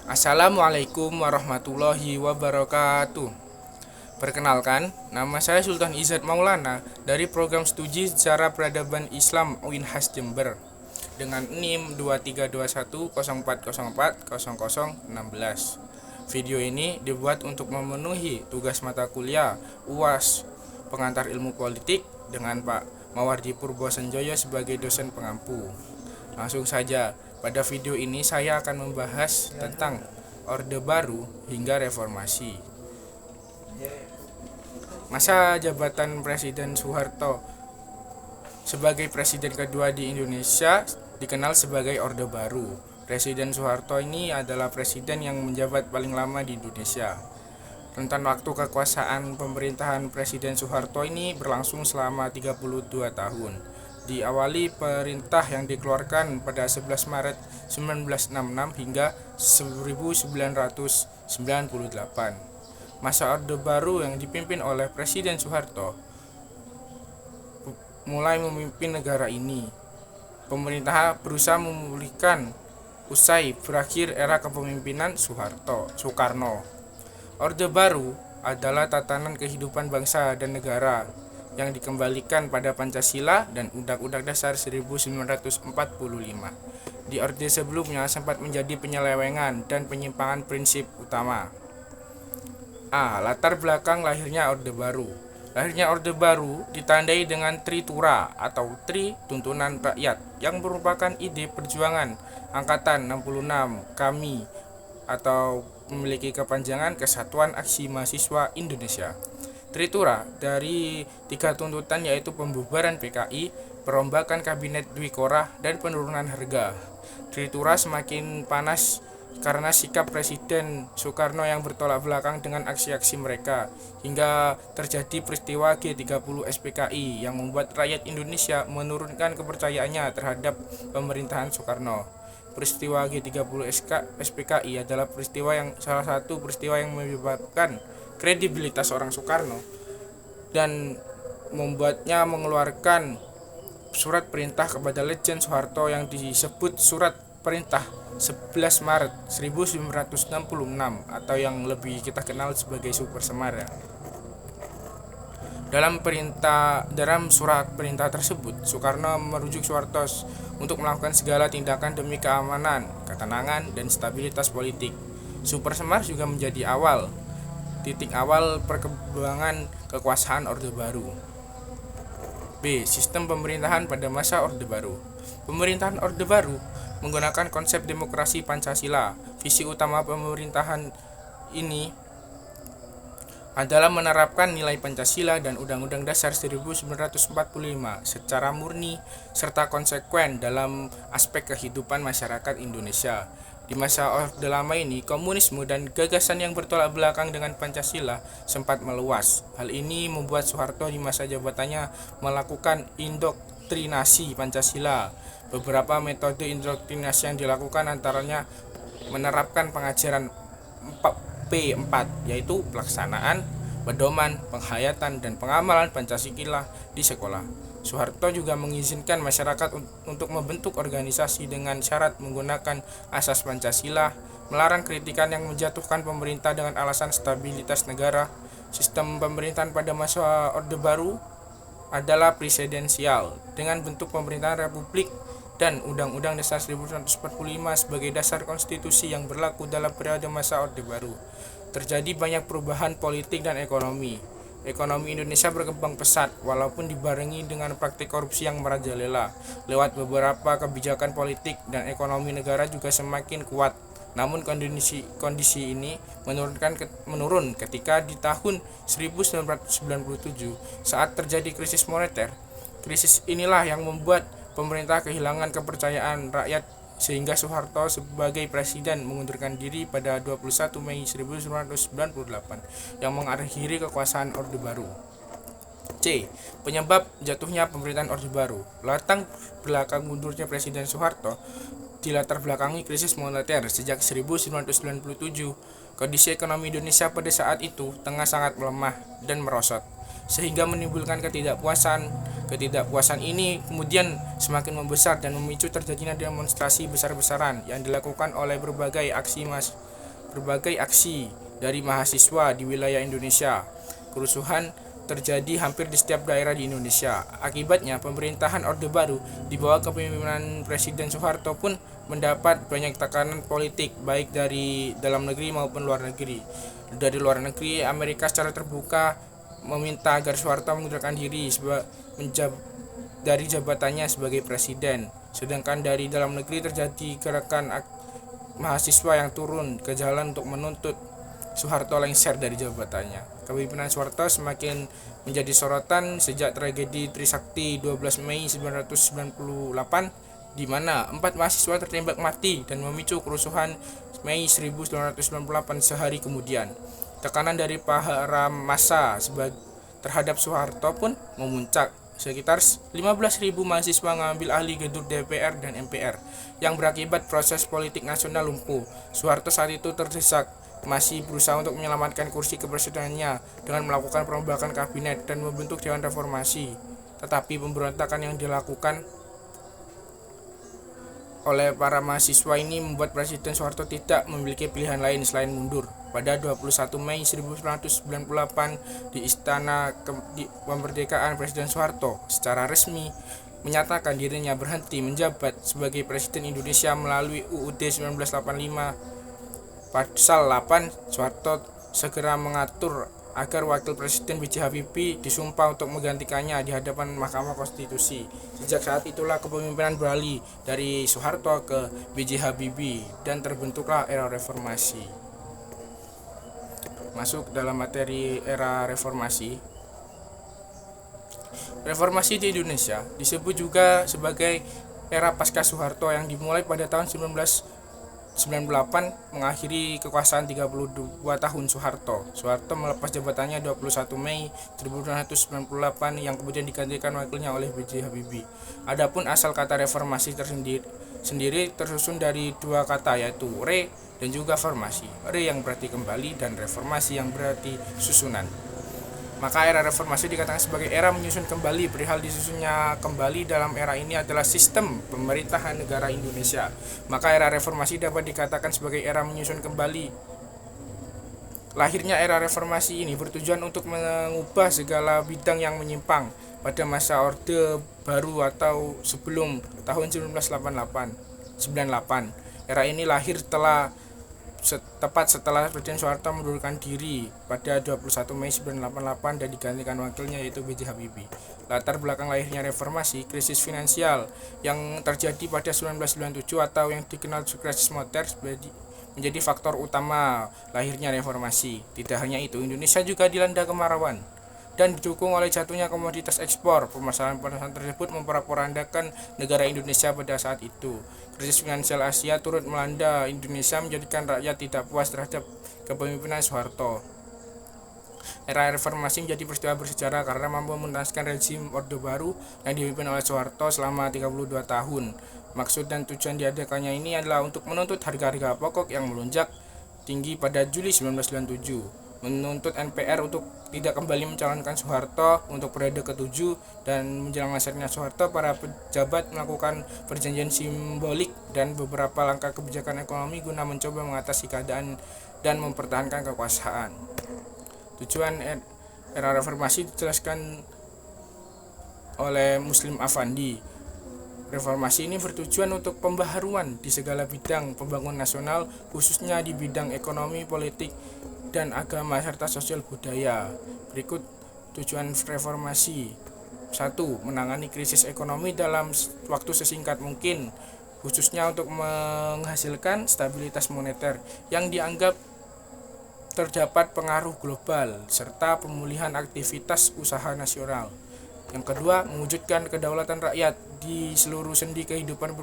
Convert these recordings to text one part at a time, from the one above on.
Assalamualaikum warahmatullahi wabarakatuh. Perkenalkan, nama saya Sultan Izzat Maulana dari program studi Sejarah Peradaban Islam Unhas Jember dengan NIM 232104040016. Video ini dibuat untuk memenuhi tugas mata kuliah UAS Pengantar Ilmu Politik dengan Pak Mawardi Purbosenjoyo sebagai dosen pengampu. Langsung saja, pada video ini saya akan membahas tentang Orde Baru hingga Reformasi. Masa jabatan Presiden Soeharto sebagai presiden kedua di Indonesia dikenal sebagai Orde Baru. Presiden Soeharto ini adalah presiden yang menjabat paling lama di Indonesia. Rentan waktu kekuasaan pemerintahan Presiden Soeharto ini berlangsung selama 32 tahun. Diawali perintah yang dikeluarkan pada 11 Maret 1966 hingga 1998. Masa Orde Baru yang dipimpin oleh Presiden Soeharto mulai memimpin negara ini. Pemerintah berusaha memulihkan usai berakhir era kepemimpinan Soekarno. Orde Baru adalah tatanan kehidupan bangsa dan negara yang dikembalikan pada Pancasila dan Undang-Undang Dasar 1945. Di orde sebelumnya sempat menjadi penyelewengan dan penyimpangan prinsip utama. Latar belakang lahirnya Orde Baru. Lahirnya Orde Baru ditandai dengan Tritura atau Tri Tuntunan Rakyat yang merupakan ide perjuangan Angkatan 66 kami atau memiliki kepanjangan Kesatuan Aksi Mahasiswa Indonesia. Tritura dari 3 tuntutan yaitu pembubaran PKI, perombakan kabinet Dwi Korah, dan penurunan harga. Tritura semakin panas karena sikap Presiden Soekarno yang bertolak belakang dengan aksi-aksi mereka, hingga terjadi peristiwa G30 SPKI yang membuat rakyat Indonesia menurunkan kepercayaannya terhadap pemerintahan Soekarno. Peristiwa G30 SPKI adalah salah satu peristiwa yang menyebabkan kredibilitas orang Soekarno dan membuatnya mengeluarkan surat perintah kepada Legend Soeharto yang disebut Surat Perintah 11 Maret 1966 atau yang lebih kita kenal sebagai Super Semar. Dalam surat perintah tersebut, Soekarno merujuk Soeharto untuk melakukan segala tindakan demi keamanan, ketenangan, dan stabilitas politik. Super Semar juga menjadi titik awal perkembangan kekuasaan Orde Baru. B. Sistem pemerintahan pada masa Orde Baru. Pemerintahan Orde Baru menggunakan konsep demokrasi Pancasila. Visi utama pemerintahan ini adalah menerapkan nilai Pancasila dan Undang-Undang Dasar 1945 secara murni serta konsekuen dalam aspek kehidupan masyarakat Indonesia. Di masa Orde Lama ini, komunisme dan gagasan yang bertolak belakang dengan Pancasila sempat meluas. Hal ini membuat Soeharto di masa jabatannya melakukan indoktrinasi Pancasila. Beberapa metode indoktrinasi yang dilakukan antaranya menerapkan pengajaran P4, yaitu pelaksanaan, pedoman, penghayatan, dan pengamalan Pancasila di sekolah. Soeharto juga mengizinkan masyarakat untuk membentuk organisasi dengan syarat menggunakan asas Pancasila, melarang kritikan yang menjatuhkan pemerintah dengan alasan stabilitas negara. Sistem pemerintahan pada masa Orde Baru adalah presidensial dengan bentuk pemerintahan republik dan Undang-Undang Dasar 1945 sebagai dasar konstitusi yang berlaku dalam periode masa Orde Baru. Terjadi banyak perubahan politik dan ekonomi. Ekonomi Indonesia berkembang pesat walaupun dibarengi dengan praktik korupsi yang merajalela. Lewat beberapa kebijakan politik dan ekonomi negara juga semakin kuat. Namun kondisi ini menurun ketika di tahun 1997 saat terjadi krisis moneter. Krisis inilah yang membuat pemerintah kehilangan kepercayaan rakyat sehingga Soeharto sebagai presiden mengundurkan diri pada 21 Mei 1998 yang mengakhiri kekuasaan Orde Baru. C. Penyebab jatuhnya pemerintahan Orde Baru. Latar belakang mundurnya Presiden Soeharto dilatar belakangi krisis moneter sejak 1997. Kondisi ekonomi Indonesia pada saat itu tengah sangat melemah dan merosot, sehingga menimbulkan ketidakpuasan. Ketidakpuasan ini kemudian semakin membesar dan memicu terjadinya demonstrasi besar-besaran yang dilakukan oleh berbagai aksi berbagai aksi dari mahasiswa di wilayah Indonesia. Kerusuhan terjadi hampir di setiap daerah di Indonesia. Akibatnya, pemerintahan Orde Baru di bawah kepemimpinan Presiden Soeharto pun mendapat banyak tekanan politik, baik dari dalam negeri maupun luar negeri. Dari luar negeri, Amerika secara terbuka meminta agar Soeharto mengundurkan diri dari jabatannya sebagai presiden. Sedangkan dari dalam negeri terjadi gerakan mahasiswa yang turun ke jalan untuk menuntut Soeharto lengser dari jabatannya. Kepemimpinan Soeharto semakin menjadi sorotan sejak tragedi Trisakti 12 Mei 1998, di mana 4 mahasiswa tertembak mati dan memicu kerusuhan Mei 1998 sehari kemudian. Tekanan dari para massa terhadap Soeharto pun memuncak. Sekitar 15.000 mahasiswa mengambil alih gedung DPR dan MPR, yang berakibat proses politik nasional lumpuh. Soeharto saat itu terdesak, masih berusaha untuk menyelamatkan kursi kepresidenannya dengan melakukan perombakan kabinet dan membentuk Dewan Reformasi. Tetapi pemberontakan yang dilakukan oleh para mahasiswa ini membuat Presiden Soeharto tidak memiliki pilihan lain selain mundur. Pada 21 Mei 1998 di Istana Kemerdekaan, Presiden Soeharto secara resmi menyatakan dirinya berhenti menjabat sebagai Presiden Indonesia melalui UUD 1985 Pasal 8. Soeharto segera mengatur agar Wakil Presiden B.J. Habibie disumpah untuk menggantikannya di hadapan Mahkamah Konstitusi. Sejak saat itulah kepemimpinan beralih dari Soeharto ke B.J. Habibie dan terbentuklah era reformasi. Masuk dalam materi era reformasi. Reformasi di Indonesia disebut juga sebagai era pasca Soeharto yang dimulai pada tahun 1998 mengakhiri kekuasaan 32 tahun Soeharto. Soeharto melepas jabatannya 21 Mei 1998 yang kemudian digantikan wakilnya oleh B.J. Habibie. Adapun asal kata reformasi sendiri tersusun dari dua kata, yaitu re dan juga formasi. Re yang berarti kembali dan reformasi yang berarti susunan. Maka era reformasi dikatakan sebagai era menyusun kembali. Perihal disusunnya kembali dalam era ini adalah sistem pemerintahan negara Indonesia. Maka era reformasi dapat dikatakan sebagai era menyusun kembali. Lahirnya era reformasi ini bertujuan untuk mengubah segala bidang yang menyimpang pada masa Orde Baru atau sebelum tahun 1998. Era ini lahir tepat setelah Presiden Soeharto mengundurkan diri pada 21 Mei 1998 dan digantikan wakilnya yaitu B.J. Habibie. Latar belakang lahirnya reformasi, krisis finansial yang terjadi pada 1997 atau yang dikenal krisis moneter menjadi faktor utama lahirnya reformasi. Tidak hanya itu, Indonesia juga dilanda kemarauan dan didukung oleh jatuhnya komoditas ekspor. Permasalahan tersebut memporak-porandakan negara Indonesia pada saat itu. Krisis finansial Asia turut melanda Indonesia, menjadikan rakyat tidak puas terhadap kepemimpinan Soeharto. Era reformasi menjadi peristiwa bersejarah karena mampu menuntaskan rezim Orde Baru yang dipimpin oleh Soeharto selama 32 tahun. Maksud dan tujuan diadakannya ini adalah untuk menuntut harga-harga pokok yang melonjak tinggi pada Juli 1997. Menuntut NPR untuk tidak kembali mencalonkan Soeharto untuk periode ke-7, dan menjelang lengsernya Soeharto, para pejabat melakukan perjanjian simbolik dan beberapa langkah kebijakan ekonomi guna mencoba mengatasi keadaan dan mempertahankan kekuasaan. Tujuan era reformasi dijelaskan oleh Muslim Afandi. Reformasi ini bertujuan untuk pembaharuan di segala bidang pembangunan nasional, khususnya di bidang ekonomi, politik, dan agama serta sosial budaya. Berikut tujuan reformasi. 1. Menangani krisis ekonomi dalam waktu sesingkat mungkin, khususnya untuk menghasilkan stabilitas moneter yang dianggap terdapat pengaruh global serta pemulihan aktivitas usaha nasional. Yang kedua, mewujudkan kedaulatan rakyat di seluruh sendi kehidupan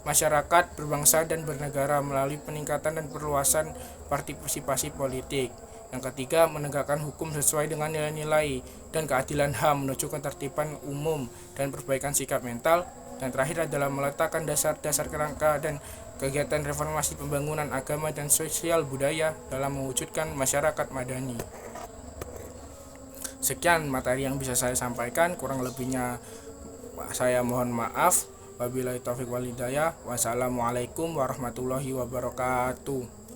masyarakat, berbangsa dan bernegara melalui peningkatan dan perluasan partisipasi politik. Yang ketiga, menegakkan hukum sesuai dengan nilai-nilai dan keadilan HAM menuju ketertiban umum dan perbaikan sikap mental. Dan terakhir adalah meletakkan dasar-dasar kerangka dan kegiatan reformasi pembangunan agama dan sosial budaya dalam mewujudkan masyarakat madani. Sekian materi yang bisa saya sampaikan, kurang lebihnya saya mohon maaf. Wabillahi taufiq wal hidayah. Wassalamualaikum warahmatullahi wabarakatuh.